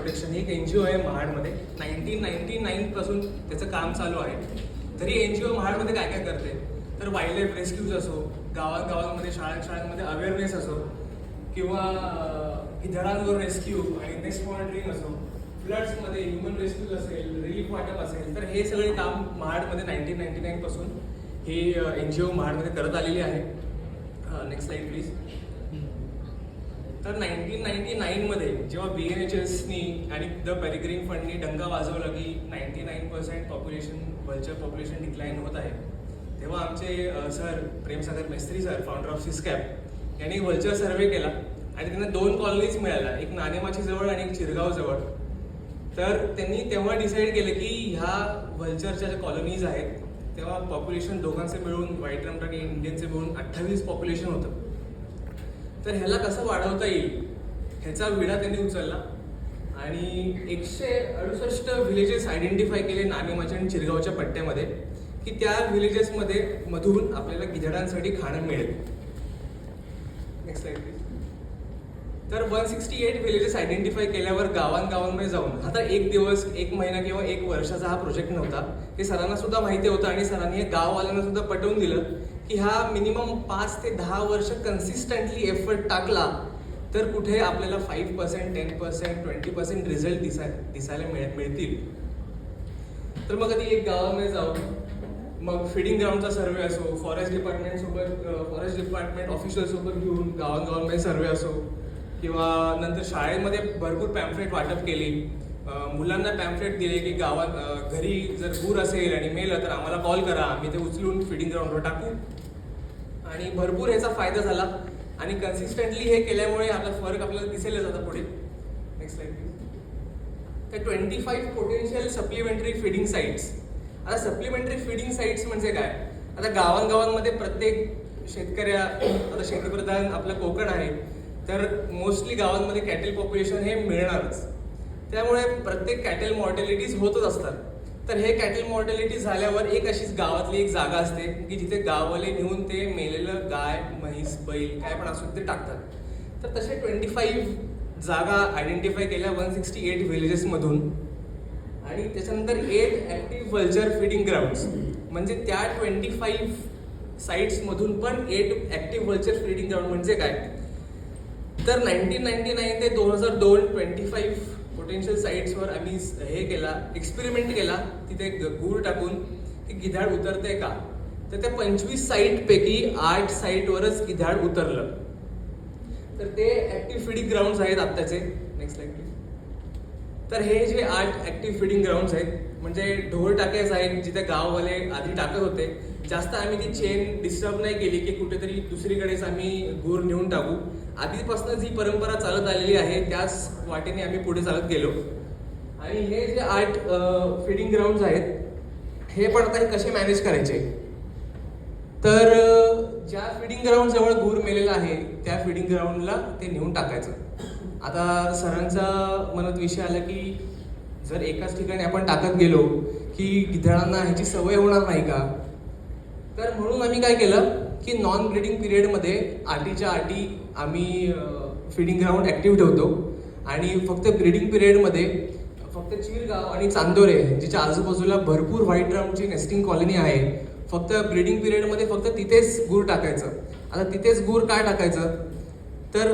Protection ही एक NGO आहे महाडमध्ये. 1999 पासून त्याचं काम चालू आहे. तरी NGO महाडमध्ये काय काय करते तर वाईल्ड लाईफ रेस्क्यूज असो, गावांमध्ये शाळांमध्ये अवेअरनेस असो, किंवा गिधाडांवर रेस्क्यू आणि नेस्ट मॉनिटरिंग असो, फ्लड्समध्ये ह्युमन रेस्क्यूज असेल, रिलीफ वाटप असेल, तर हे सगळे काम महाडमध्ये 1999 पासून ही NGO महाडमध्ये करत आलेली आहे. Next slide please. तर 1999 जेव्हा BNHSनी आणि द पेरिग्रीन फंडनी डंका वाजवला की 99% पॉप्युलेशन व्हल्चर पॉप्युलेशन डिक्लाइन होत आहे, तेव्हा आमचे sir Premsagar Mestri sir, founder of Siskap, यांनी व्हल्चर सर्वे केला आणि त्यांना 2 कॉलनीज मिळाल्या, एक नाणेमाची जवळ आणि एक चिरगाव जवळ. तर त्यांनी तेव्हा डिसाईड केलं की ह्या व्हल्चरच्या ज्या कॉलनीज आहेत तेव्हा पॉप्युलेशन दोघांचे मिळून, व्हाईट रम्प्ट आणि इंडियनचे मिळून 28 पॉप्युलेशन होतं. तर ह्याला कसं वाढवता येईल ह्याचा विडा त्यांनी उचलला आणि 168 विलेजेस आयडेंटिफाय केले नाणेमाच्या आणि चिरगावच्या पट्ट्यामध्ये की त्या विलेजेसमध्ये मधून आपल्याला गिधाडांसाठी खाणं मिळेल. Next slide please. तर 168 विलेजेस आयडेंटिफाय केल्यावर गावांमध्ये जाऊन, आता एक दिवस, एक महिना किंवा एक वर्षाचा हा प्रोजेक्ट नव्हता, हे सरांना सुद्धा माहिती होतं आणि सरांनी हे गाववाल्यांना सुद्धा पटवून दिलं की हा मिनिमम 5 ते 10 वर्ष कन्सिस्टंटली एफर्ट टाकला तर कुठे आपल्याला 5%, 10%, 20% रिझल्ट दिसायला मिळतील. तर मग कधी एक गावामध्ये जाऊन मग फीडिंग ग्राउंडचा सर्वे असो, फॉरेस्ट डिपार्टमेंट ऑफिशियलसोबत घेऊन गावांमध्ये सर्वे असो, किंवा नंतर शाळेमध्ये भरपूर पॅम्फलेट वाटप केली, मुलांना पॅम्फलेट दिले की गावात घरी जर गूर असेल आणि मेलं तर आम्हाला कॉल करा, आम्ही ते उचलून फीडिंग ग्राउंडवर टाकू. आणि भरपूर ह्याचा फायदा झाला आणि कन्सिस्टंटली हे केल्यामुळे आपला फरक आपल्याला दिसेल जातं पुढे. Next slide please. तर 25 पोटेन्शियल सप्लिमेंटरी फीडिंग साईट्स. आता सप्लिमेंटरी फीडिंग साईट्स म्हणजे काय? आता गावांमध्ये प्रत्येक शेतकऱ्या, आता शेतीप्रधान आपलं कोकण आहे, तर मोस्टली गावांमध्ये कॅटल पॉप्युलेशन हे मिळणारच, त्यामुळे प्रत्येक कॅटल मॉर्टॅलिटीज होतच असतात. तर हे कॅटल मॉर्टॅलिटी झाल्यावर एक अशीच गावातली एक जागा असते की जिथे गाववाले नेऊन ते मेलेलं गाय, म्हैस, बैल काय पण असो ते टाकतात. तर तसे 25 जागा आयडेंटिफाय केल्या 168 विलेजेसमधून आणि त्याच्यानंतर 8 ॲक्टिव्ह व्हल्चर फीडिंग ग्राउंड्स, म्हणजे त्या 25 साईट्समधून पण 8 ॲक्टिव्ह व्हल्चर फीडिंग ग्राउंड. म्हणजे काय तर 1999 ते 2002 25 पोटेन्शियल साईट्सवर आम्ही हे केला, एक्सपेरिमेंट केला, तिथे गूळ टाकून की गिधाड उतरते का. तर त्या 25 साईटपैकी 8 साईटवरच गिधाड उतरलं. तर ते ॲक्टिव्ह फीडिंग ग्राउंड्स आहेत आत्ताचे. Next slide please. तर हे जे 8 ॲक्टिव्ह फीडिंग ग्राउंड्स आहेत म्हणजे ढोर टाक्याच आहेत जिथे गाववाले आधी टाकत होते. जास्त आम्ही ती चेन डिस्टर्ब नाही केली की कुठेतरी दुसरीकडेच आम्ही गूर नेऊन टाकू. आधीपासून जी परंपरा चालत आलेली आहे त्याच वाटेने आम्ही पुढे चालत गेलो. आणि हे जे 8 फीडिंग ग्राउंड्स आहेत हे पण आता हे कसे मॅनेज करायचे, तर ज्या फीडिंग ग्राउंड जवळ गूर मेलेला आहे त्या फीडिंग ग्राउंडला ते नेऊन टाकायचं. आता सरांचा मनात विषय आला की जर एकाच ठिकाणी आपण टाकत गेलो की गिधाडांना ह्याची सवय होणार नाही का. तर म्हणून आम्ही काय केलं की नॉन ब्रीडिंग पिरियडमध्ये आटीच्या आटी आम्ही फीडिंग ग्राउंड ॲक्टिव्ह ठेवतो आणि फक्त ब्रीडिंग पिरियडमध्ये फक्त चिरगाव आणि चांदोरे जिच्या आजूबाजूला भरपूर व्हाईट रम्प्टची नेस्टिंग कॉलनी आहे, फक्त ब्रीडिंग पिरियडमध्ये फक्त तिथेच गूर टाकायचं. आता तिथेच गूर काय टाकायचं तर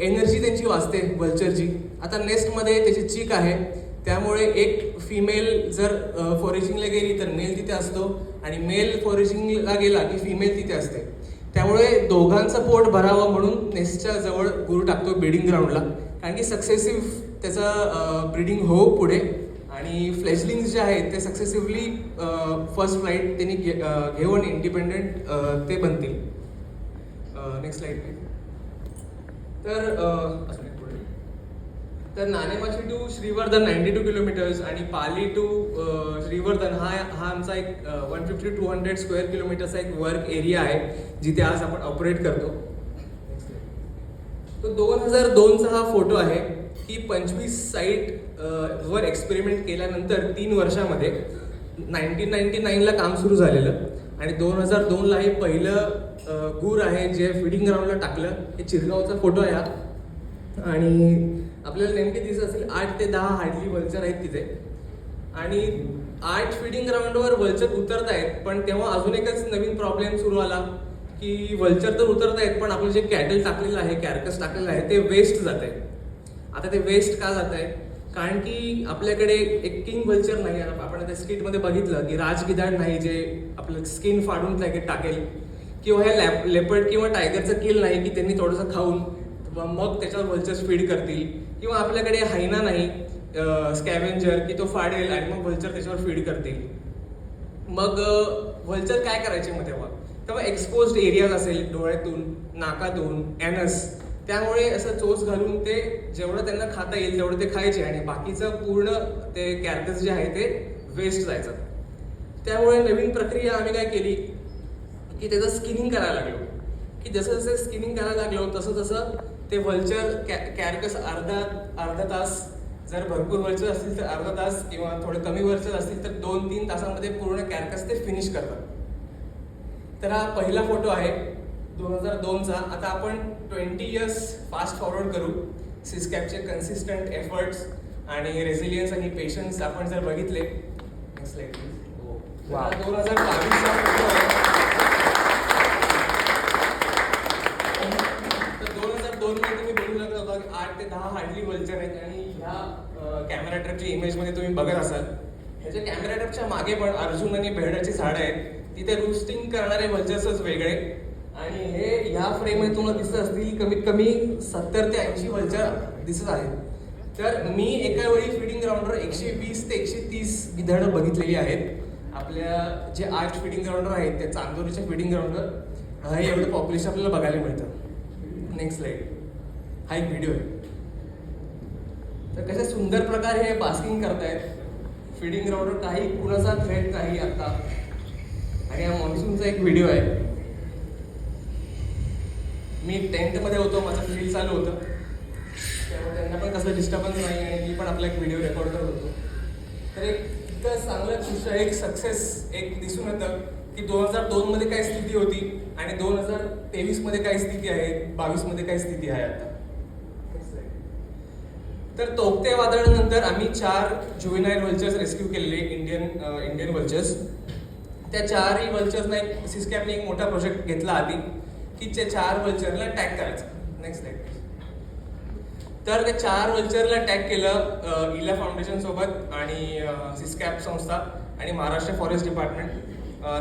एनर्जी त्यांची वाचते व्हल्चरची. आता नेस्टमध्ये त्याची चीक आहे त्यामुळे एक फिमेल जर फॉरेजिंगला गेली तर मेल तिथे असतो आणि मेल फॉरेजिंगला गेला की फिमेल तिथे असते. त्यामुळे दोघांचं पोट भरावं म्हणून नेस्टच्या जवळ गूर टाकतो ब्रीडिंग ग्राउंडला, कारण की सक्सेसिव्ह त्याचं ब्रीडिंग हो पुढे आणि फ्लेशलिंग्स जे आहेत ते सक्सेसिव्हली फर्स्ट फ्लाईट त्यांनी घेऊन इंडिपेंडेंट ते बनतील. Next slide please. तर नाणेमाची टू श्रीवर्धन 92 किलोमीटर्स आणि पाली टू श्रीवर्धन हा आमचा एक 150 to 200 स्क्वेअर किलोमीटरचा एक वर्क एरिया आहे जिथे आज आपण ऑपरेट करतो. तो 2002चा हा फोटो आहे की 25 साईट वर एक्सपेरिमेंट केल्यानंतर 3 वर्षामध्ये 1999ला काम सुरू झालेलं आणि 2002ला हे पहिलं गूर आहे जे फीडिंग ग्राउंडला टाकलं. हे चिरगावचा फोटो आहे हा आणि आपल्याला नेमके दिसत असेल 8 ते 10 हार्डली वल्चर आहेत तिथे. आणि 8 फीडिंग ग्राउंडवर वल्चर उतरत आहेत, पण तेव्हा अजून एकच नवीन प्रॉब्लेम सुरू आला की वल्चर तर उतरत आहेत पण आपलं जे कॅटल टाकलेलं आहे, कॅरकस टाकलेलं आहे ते वेस्ट जात आहे. आता ते वेस्ट का जात आहे? कारण की आपल्याकडे एक किंग वल्चर नाही. आपण त्या स्किटमध्ये बघितलं की राजगिधाड नाही जे आपलं स्किन फाडून टाकेल, किंवा ह्या लेपर्ड किंवा टायगरचं किल नाही की त्यांनी थोडंसं खाऊन मग त्याच्यावर वल्चर्स फीड करतील, किंवा आपल्याकडे हायना नाही स्कॅव्हेंजर की तो फाडेल आणि मग वल्चर त्याच्यावर फीड करतील. मग वल्चर काय करायचे मग तेव्हा एक्सपोज्ड एरियाज असेल डोळ्यातून, नाकातून, ॲनस, त्यामुळे असं चोच घालून ते जेवढं त्यांना खाता येईल तेवढं ते खायचे आणि बाकीचं पूर्ण ते कॅरकस जे आहे ते वेस्ट जायचं. त्यामुळे नवीन प्रक्रिया आम्ही काय केली की त्याचं स्किनिंग करायला लागलो. की जसं जसं स्किनिंग करायला लागलो तसं तसं ते वल्चर कॅरकस अर्धा तास, जर भरपूर वल्चर असतील तर अर्धा तास, किंवा थोडे कमी वल्चर असतील तर 2-3 तासामध्ये पूर्ण कॅरकस ते फिनिश करतात. तर हा पहिला फोटो आहे 2002चा. आता आपण 20 इयर्स फास्ट फॉरवर्ड करू. सिस्कॅपचे कन्सिस्टंट एफर्ट्स आणि रेझिलियन्स आणि पेशन्स आपण जर बघितले, नेक्स्ट स्लाइड प्लीज. 2022चा फोटो आहे. तर 2002 मध्ये तुम्ही बघू शकत होता की 8 ते 10 हार्डली वल्चर आहेत. आणि ह्या कॅमेरा ट्रॅपच्या इमेजमध्ये तुम्ही बघत असाल, ह्याच्या कॅमेरा ट्रॅपच्या मागे पण अर्जुन आणि भेडाची झाडं आहेत. तिथे रुस्टिंग करणारे वल्चर्सच वेगळे. आणि हे ह्या फ्रेममध्ये तुम्हाला दिसत असतील कमीत कमी 70 ते 80 वल्चर दिसत आहेत. तर मी एका वेळी फीडिंग ग्राउंडवर 120 ते 130 गिधाडं बघितलेली आहेत. आपल्या जे 8 फीडिंग ग्राउंडर आहेत त्या चांदोरीच्या फीडिंग ग्राउंडवर हे एवढं पॉप्युलेशन आपल्याला बघायला मिळतं. Next slide. हा एक व्हिडिओ आहे. तर कशा सुंदर प्रकारे हे बास्किंग करतायत. फीडिंग ग्राउंडवर काही कुणाचा थ्रेट नाही आता. आणि हा मॉन्सूनचा एक व्हिडिओ आहे. मी टेंटमध्ये होतो, माझं फील्ड चालू होतं, त्यामुळे त्यांना पण कसलं डिस्टर्बन्स नाही आणि मी पण आपला एक व्हिडिओ रेकॉर्ड करत होतो. तर एक इतकं चांगलं दृश्य, एक सक्सेस एक दिसून येतं की 2002 मध्ये काय स्थिती होती आणि 2023 मध्ये काय स्थिती आहे, 22 मध्ये काय स्थिती आहे आता. तर तोक्ते वादळानंतर आम्ही 4 जुवेनाईल वल्चर्स रेस्क्यू केलेले, इंडियन वल्चर्स. त्या 4ही वल्चर्सना एक सिस्कॅपने एक मोठा प्रोजेक्ट घेतला आधी की त्या 4 वल्चरला टॅग करायचं. Next slide. तर त्या 4 वल्चरला टॅग केलं इला फाउंडेशन सोबत आणि सिस्कॅप संस्था आणि महाराष्ट्र फॉरेस्ट डिपार्टमेंट.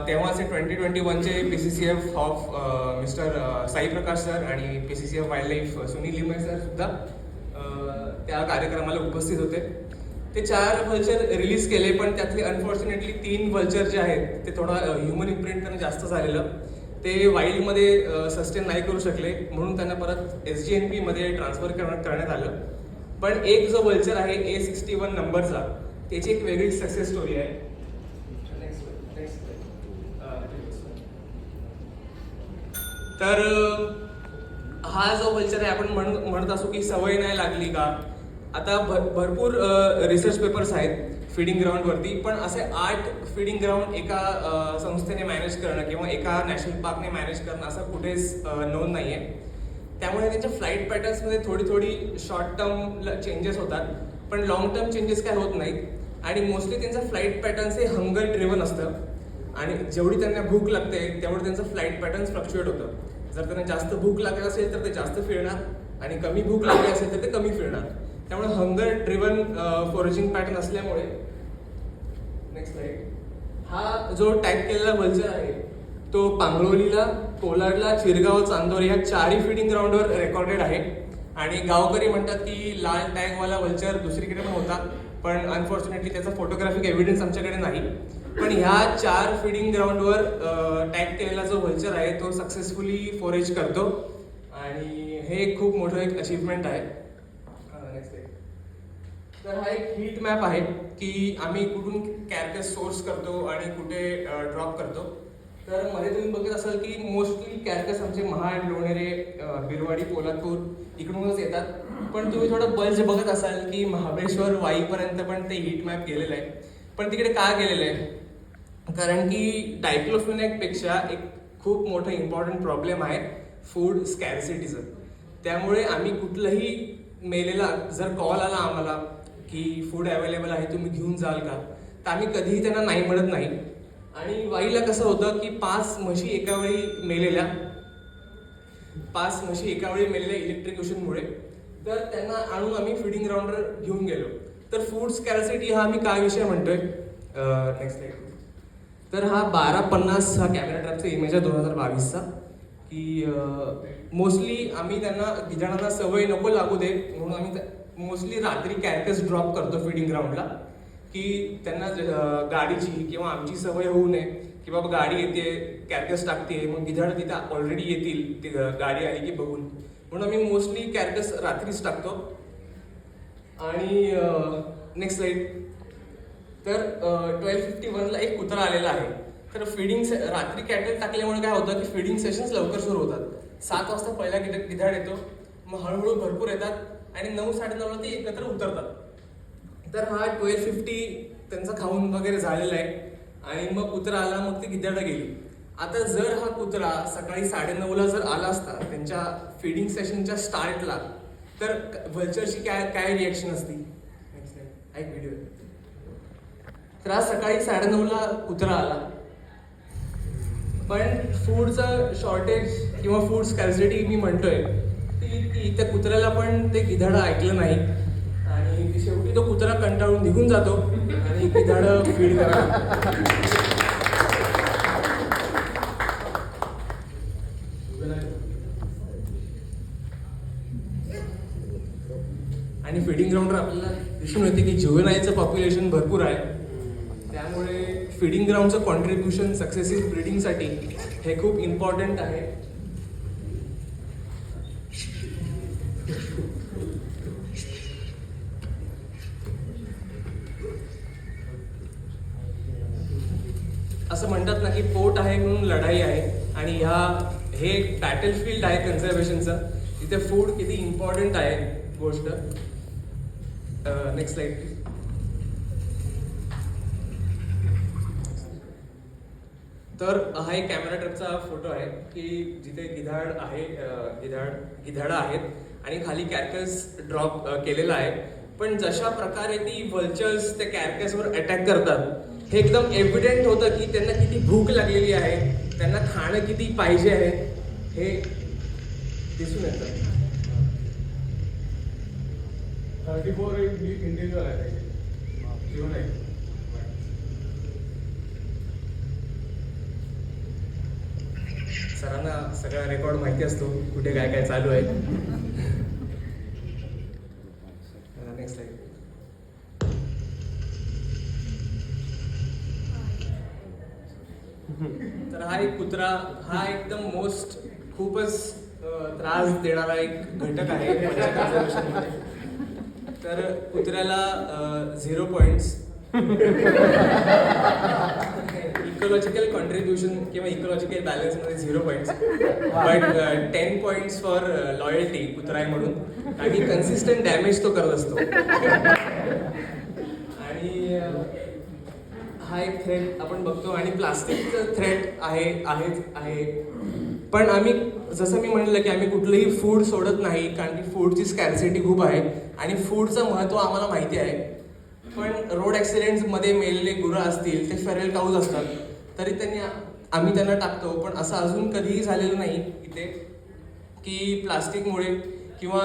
तेव्हाचे 2021चे PCCF of mister Sai Prakash sir आणि PCCF wild life Sunil Limaye sir सुद्धा त्या कार्यक्रमाला उपस्थित होते. ते 4 वल्चर रिलीज केले, पण त्यातले अनफॉर्च्युनेटली 3 वल्चर जे आहेत ते थोडा ह्युमन इम्प्रिंट त्यांना जास्त झालेलं. ते वाईल्डमध्ये सस्टेन नाही करू शकले, म्हणून त्यांना परत SGNP मध्ये ट्रान्सफर करण्यात आलं. पण एक जो वल्चर आहे A61 नंबरचा, त्याची एक वेगळी सक्सेस स्टोरी आहे. तर हा जो वल्चर आहे, आपण म्हणत असू की सवय नाही लागली का. आता भरपूर रिसर्च पेपर्स आहेत फीडिंग ग्राउंडवरती, पण असे 8 फीडिंग ग्राउंड एका संस्थेने मॅनेज करणं किंवा एका नॅशनल पार्कने मॅनेज करणं असं कुठेच नोंद नाही आहे. त्यामुळे त्यांच्या फ्लाईट पॅटर्न्समध्ये थोडी शॉर्ट टर्म चेंजेस होतात, पण लॉंग टर्म चेंजेस काय होत नाहीत. आणि मोस्टली त्यांचं फ्लाईट पॅटर्न्स हे हंगर ड्रिव्हन असतं आणि जेवढी त्यांना भूक लागते तेवढं त्यांचं फ्लाईट पॅटर्न्स फ्लक्च्युएट होतं. जर त्यांना जास्त भूक लागत असेल तर ते जास्त फिरणार आणि कमी भूक लागली असेल तर ते कमी फिरणार. त्यामुळे हंगर ड्रिव्हन फॉरेजिंग पॅटर्न असल्यामुळे. Next slide. हा जो टॅग केलेला वल्चर आहे तो पांगलोलीला, कोलाडला, चिरगाव, चांदोरी ह्या 4ही फीडिंग ग्राउंडवर रेकॉर्डेड आहे. आणि गावकरी म्हणतात की लाल टॅगवाला वल्चर दुसरीकडे पण होता, पण अनफॉर्च्युनेटली त्याचा फोटोग्राफिक एव्हिडन्स आमच्याकडे नाही. पण ह्या 4 फीडिंग ग्राउंडवर टॅग केलेला जो वल्चर आहे तो सक्सेसफुली फॉरेज करतो आणि हे खूप मोठं एक अचीवमेंट आहे. तर हा एक हीट मॅप आहे की आम्ही कुठून कॅरकस सोर्स करतो आणि कुठे ड्रॉप करतो. तर मध्ये तुम्ही बघत असाल की मोस्टली कॅरकस आमचे महाड, लोणेरे, बिरवाडी, पोलादपूर इकडूनच येतात. पण तुम्ही थोडं बल्ज बघत असाल की महाबळेश्वर, वाईपर्यंत पण ते हीट मॅप गेलेलं आहे. पण तिकडे का गेलेलं आहे? कारण की डायक्लोफिनेकपेक्षा एक खूप मोठं इम्पॉर्टंट प्रॉब्लेम आहे फूड स्कॅरसिटीचं. त्यामुळे आम्ही कुठलंही मेलेला जर कॉल आला आम्हाला की फूड अवेलेबल आहे तुम्ही घेऊन जाल का, तर आम्ही कधीही त्यांना नाही म्हणत नाही. आणि वाईला कसं होतं की 5 म्हशी एका वेळी मेलेल्या इलेक्ट्रिक्युशनमुळे, तर त्यांना आणून आम्ही फिडिंग ग्राउंडवर घेऊन गेलो. तर फूड स्कॅर्सिटी हा आम्ही काय विषय म्हणतोय, नेक्स्ट स्लाइड. तर हा 1250 हा कॅमेरा ट्रॅपचा इमेज आहे 2022चा, की मोस्टली आम्ही त्यांना गिधाडांना सवय नको लागू दे म्हणून आम्ही मोस्टली रात्री कॅरकस ड्रॉप करतो फिडिंग ग्राउंडला, की त्यांना गाडीची किंवा आमची सवय होऊ नये की बाबा गाडी येते कॅरकस टाकते मग गिधाड तिथे ऑलरेडी येतील ती गाडी आली की बघून, म्हणून आम्ही मोस्टली कॅरकस रात्रीच टाकतो. आणि नेक्स्ट स्लाइड. तर 1251ला एक कुत्रा आलेला आहे. तर रात्री कॅटल टाकल्यामुळे काय होतं की फिडिंग सेशन्स लवकर सुरू होतात. 7 वाजता पहिला गिधाड येतो, मग हळूहळू भरपूर येतात आणि 9-9:30ला ते एकत्र उतरतात. तर हा 1250 त्यांचा खाऊन वगैरे झालेला आहे आणि मग कुत्रा आला, मग ती गिधाडं गेली. आता जर हा कुत्रा सकाळी 9:30ला जर आला असता त्यांच्या फिडिंग सेशनच्या स्टार्टला, तर व्हल्चरची काय रिॲक्शन असती. एक व्हिडिओ. तर आज सकाळी 9:30ला कुत्रा आला, पण फूडचं शॉर्टेज किंवा फूड स्कॅर्सिटी मी म्हणतोय की त्या कुत्र्याला पण ते गिधाडं ऐकलं नाही आणि शेवटी तो कुत्रा कंटाळून निघून जातो आणि गिधाडं फीड करायला. आणि फिडिंग ग्राउंडवर आपल्याला दिसून येते की जुवेनाईलचं पॉप्युलेशन भरपूर आहे, त्यामुळे फिडिंग ग्राउंडचं कॉन्ट्रीब्युशन सक्सेसिव्ह ब्रीडिंगसाठी हे खूप इम्पॉर्टंट आहे. असं म्हणतात ना की पोट आहे म्हणून लढाई आहे, आणि हे एक बॅटलफील्ड आहे कन्झर्वेशनचं, तिथे फूड किती इम्पॉर्टंट आहे गोष्ट. Next slide please. तर हा एक कॅमेरा ट्रॅपचा फोटो आहे की जिथे गिधाडं आहेत आणि खाली कॅरकस ड्रॉप केलेला आहे. पण जशा प्रकारे ती व्हल्चर्स त्या कॅरकसवर अटॅक करतात हे एकदम एव्हिडेंट होतं की त्यांना किती भूक लागलेली आहे, त्यांना खाणं किती पाहिजे आहे हे दिसून येतं. 34 एक इंडिव्हिज्युअल आहे जीवन आहे. सरांना सगळा रेकॉर्ड माहिती असतो कुठे काय काय चालू आहे. Next slide. तर हा एक कुत्रा, हा एकदम खूपच त्रास देणारा एक घटक आहे कन्झर्वेशनमध्ये. तर कुत्र्याला 0 पॉईंट्स इकोलॉजिकल कॉन्ट्रीब्युशन किंवा इकोलॉजिकल बॅलन्समध्ये 0 points, but 10 points for loyalty कुत्रा आहे म्हणून, आणि कन्सिस्टंट डॅमेज तो करत असतो. आणि हा एक थ्रेट आपण बघतो, आणि प्लास्टिकचं थ्रेट आहे. पण आम्ही जसं मी म्हणलं की आम्ही कुठलंही फूड सोडत नाही, कारण की फूडची स्कॅर्सिटी खूप आहे आणि फूडचं महत्त्व आम्हाला माहिती आहे. पण रोड ॲक्सिडेंट्समध्ये मेलेले गुरं असतील ते फेरल काऊज असतात, तरी आम्ही त्यांना टाकतो. पण असं अजून कधीही झालेलं नाही इथे की प्लास्टिकमुळे किंवा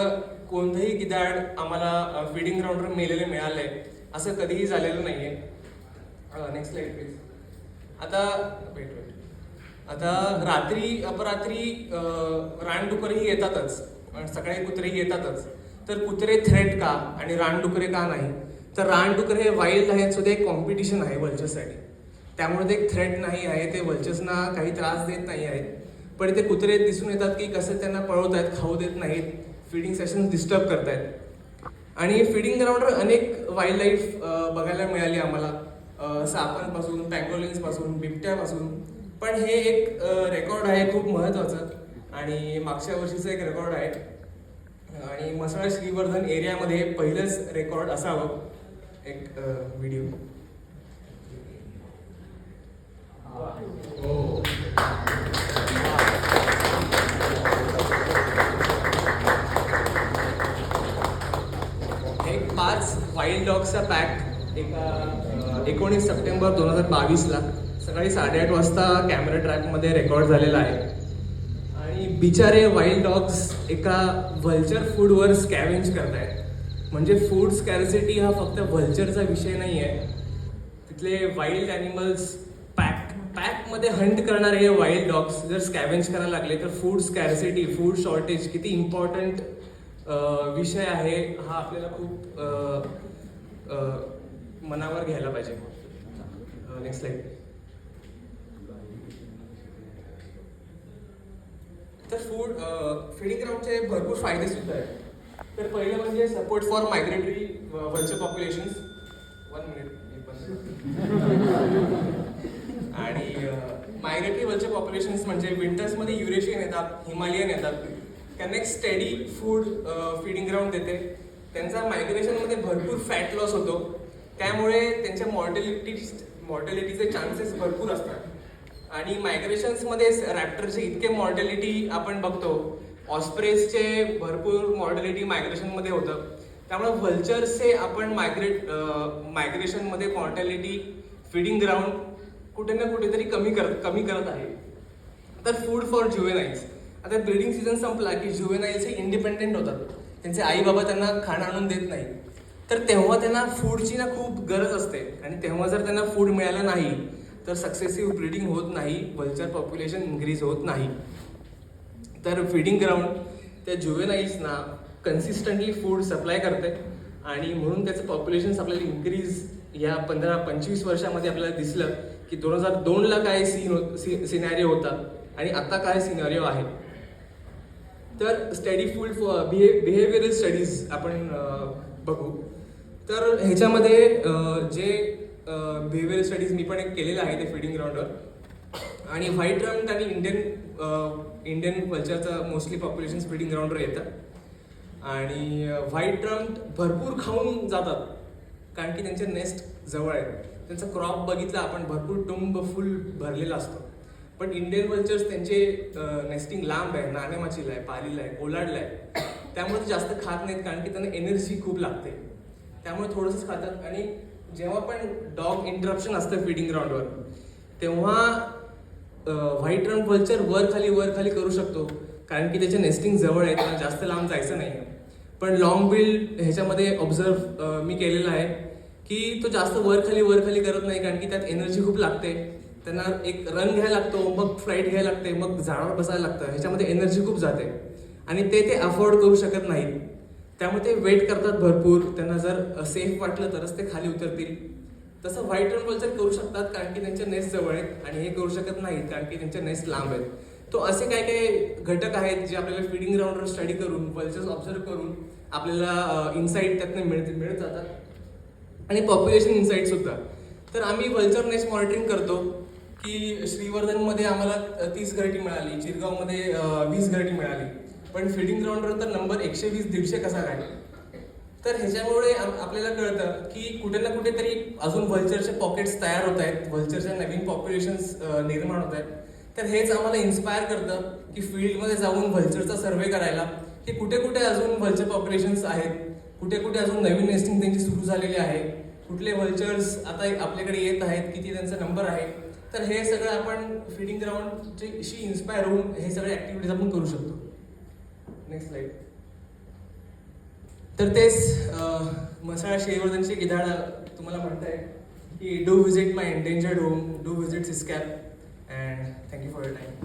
कोणतंही गिधाड आम्हाला फीडिंग ग्राउंडवर मेलेले मिळालं आहे, असं कधीही झालेलं नाही आहे. Next slide please. आता रात्री अपरात्री रानडुकरही येतातच, सकाळी कुत्रेही येतातच. तर कुत्रे थ्रेट का आणि रानडुकरे का नाही? तर रानडुकर हे वाईल्ड आहेत, सुद्धा एक कॉम्पिटिशन आहे वल्चर्ससाठी, त्यामुळे ते एक थ्रेट नाही आहे, ते वल्चर्सना काही त्रास देत नाही आहेत. पण ते कुत्रे दिसून येतात की कसं त्यांना पळवत आहेत, खाऊ देत नाहीत, फिडिंग सेशन डिस्टर्ब करतायत. आणि फिडिंग ग्राउंडवर अनेक वाईल्ड लाईफ बघायला मिळाली आम्हाला, सापांपासून, पँगोलिन्सपासून, बिबट्यापासून. पण हे एक रेकॉर्ड आहे खूप महत्त्वाचं, आणि मागच्या वर्षीचं एक रेकॉर्ड आहे, आणि म्हसळा श्रीवर्धन एरियामध्ये पहिलंच रेकॉर्ड असावं. एक व्हिडिओ. वाईल्ड डॉग्सचा पॅक एका 19 सप्टेंबर 2022ला सकाळी 8:30 वाजता कॅमेरा ट्रॅकमध्ये रेकॉर्ड झालेला आहे. आणि बिचारे वाईल्ड डॉग्स एका व्हल्चर फूडवर स्कॅवेंज करतायत. म्हणजे फूड स्कॅरसिटी हा फक्त व्हल्चरचा विषय नाही आहे. तिथले वाईल्ड ॲनिमल्स पॅकमध्ये हंट करणारे हे वाईल्ड डॉग्स जर स्कॅवेंज करायला लागले तर फूड स्कॅरसिटी, फूड शॉर्टेज किती इम्पॉर्टंट विषय आहे हा आपल्याला खूप मनावर घ्यायला पाहिजे. Next slide. तर फीडिंग ग्राउंडचे भरपूर फायदे सुद्धा आहेत. तर पहिलं म्हणजे support for migratory vulture populations. 1 minute. आणि मायग्रेटरी व्हल्चर पॉप्युलेशन्स म्हणजे विंटर्समध्ये युरेशियन येतात, हिमालयन येतात. त्यांना एक स्टेडी फूड फीडिंग ग्राउंड देते. त्यांचा मायग्रेशनमध्ये भरपूर फॅट लॉस होतो. त्यामुळे त्यांच्या मॉर्टॅलिटीचे चान्सेस भरपूर असतात. आणि मायग्रेशन्समध्ये रॅप्टरचे इतके मॉर्टॅलिटी आपण बघतो. ऑस्प्रेसचे भरपूर मॉर्टॅलिटी मायग्रेशनमध्ये होतं. त्यामुळे व्हल्चर्सचे आपण मायग्रेशनमध्ये मॉर्टॅलिटी फीडिंग ग्राउंड कुठे ना कुठेतरी कमी करत आहे. तर फूड फॉर जुवेनाइल्स. आता ब्रीडिंग सीझन संपला की जुवेनाइल्स हे इंडिपेंडेंट होतात. त्यांचे आई बाबा त्यांना खाणं आणून देत नाही. तर तेव्हा त्यांना फूडची ना खूप गरज असते. आणि तेव्हा जर त्यांना फूड मिळालं नाही तर सक्सेसिव्ह ब्रीडिंग होत नाही, व्हल्चर पॉप्युलेशन इन्क्रीज होत नाही. तर फीडिंग ग्राउंड त्या जुवेनाइल्सना कन्सिस्टंटली फूड सप्लाय करते. आणि म्हणून त्याचं पॉप्युलेशन आपल्याला इन्क्रीज या 15-25 वर्षामध्ये आपल्याला दिसलं की 2002ला काय सिनॅरिओ होता आणि आता काय सिनॅरिओ आहे. तर study food for behavioural studies आपण बघू. तर ह्याच्यामध्ये जे बिहेवियरल स्टडीज मी पण एक केलेलं आहे ते फीडिंग ग्राउंडवर. आणि व्हाईट रम्ड आणि इंडियन व्हल्चरचं मोस्टली पॉप्युलेशन फीडिंग ग्राउंडवर येतं. आणि व्हाईट रम्ड भरपूर खाऊन जातात कारण की त्यांचे नेस्ट जवळ आहेत. त्यांचा क्रॉप बघितला आपण भरपूर टुंब फुल भरलेला असतो. पण इंडियन व्हल्चर्स त्यांचे नेस्टिंग लांब आहे, नाणेमाचीला आहे, पालीला आहे, कोलाडला आहे. त्यामुळे ते जास्त खात नाहीत कारण की त्यांना एनर्जी खूप लागते. त्यामुळे थोडंसंच खातात. आणि जेव्हा पण डॉग इंटरप्शन असतं फीडिंग ग्राउंडवर तेव्हा व्हाईट रम्ड व्हल्चर वर खाली करू शकतो कारण की त्याचे नेस्टिंग जवळ आहे, त्यांना जास्त लांब जायचं नाही. पण लॉंग बिल ह्याच्यामध्ये ऑब्झर्व मी केलेलं आहे की तो जास्त वर खाली करत नाही कारण की त्यात एनर्जी खूप लागते. त्यांना एक रन घ्यायला लागतो, मग फ्लाईट घ्यायला लागते, मग झाडावर बसायला लागतं. ह्याच्यामध्ये एनर्जी खूप जाते आणि ते अफोर्ड करू शकत नाहीत. त्यामुळे ते वेट करतात भरपूर. त्यांना जर सेफ वाटलं तरच ते खाली उतरतील. तसं व्हाईट रम्ड व्हल्चर करू शकतात कारण की त्यांचे नेस्ट जवळ आहेत आणि हे करू शकत नाहीत कारण की त्यांचे नेस्ट लांब आहेत. तो असे काही घटक आहेत जे आपल्याला फीडिंग ग्राउंडवर स्टडी करून व्हल्चर्स ऑब्झर्व करून आपल्याला इन्साईट त्यातनं मिळत जातात. आणि पॉप्युलेशन इन्साईट सुद्धा. तर आम्ही व्हल्चर नेस्ट मॉनिटरिंग करतो की श्रीवर्धनमध्ये आम्हाला 30 घरटी मिळाली, चिरगावमध्ये 20 घरटी मिळाली. पण फीडिंग ग्राउंडवर तर नंबर 120-150 कसा काय. तर ह्याच्यामुळे आपल्याला कळतं की कुठे ना कुठेतरी अजून व्हल्चरचे पॉकेट्स तयार होत आहेत, व्हल्चरच्या नवीन पॉप्युलेशन्स निर्माण होत आहेत. तर हेच आम्हाला इन्स्पायर करतं की फील्डमध्ये जाऊन व्हल्चरचा सर्वे करायला की कुठे कुठे अजून व्हल्चर पॉप्युलेशन्स आहेत, कुठे कुठे अजून नवीन नेस्टिंग त्यांची सुरू झालेली आहे, कुठले व्हल्चर्स आता आपल्याकडे येत आहेत, किती त्यांचा नंबर आहे. तर हे सगळं आपण फीडिंग ग्राउंडशी इन्स्पायर होऊन हे सगळे ॲक्टिव्हिटीज आपण करू शकतो. Next slide. तर तेच म्हसाळा श्रीवर्धनची गिधाड तुम्हाला म्हणताय की do visit my endangered home, do visit Siskap, and thank you for your time.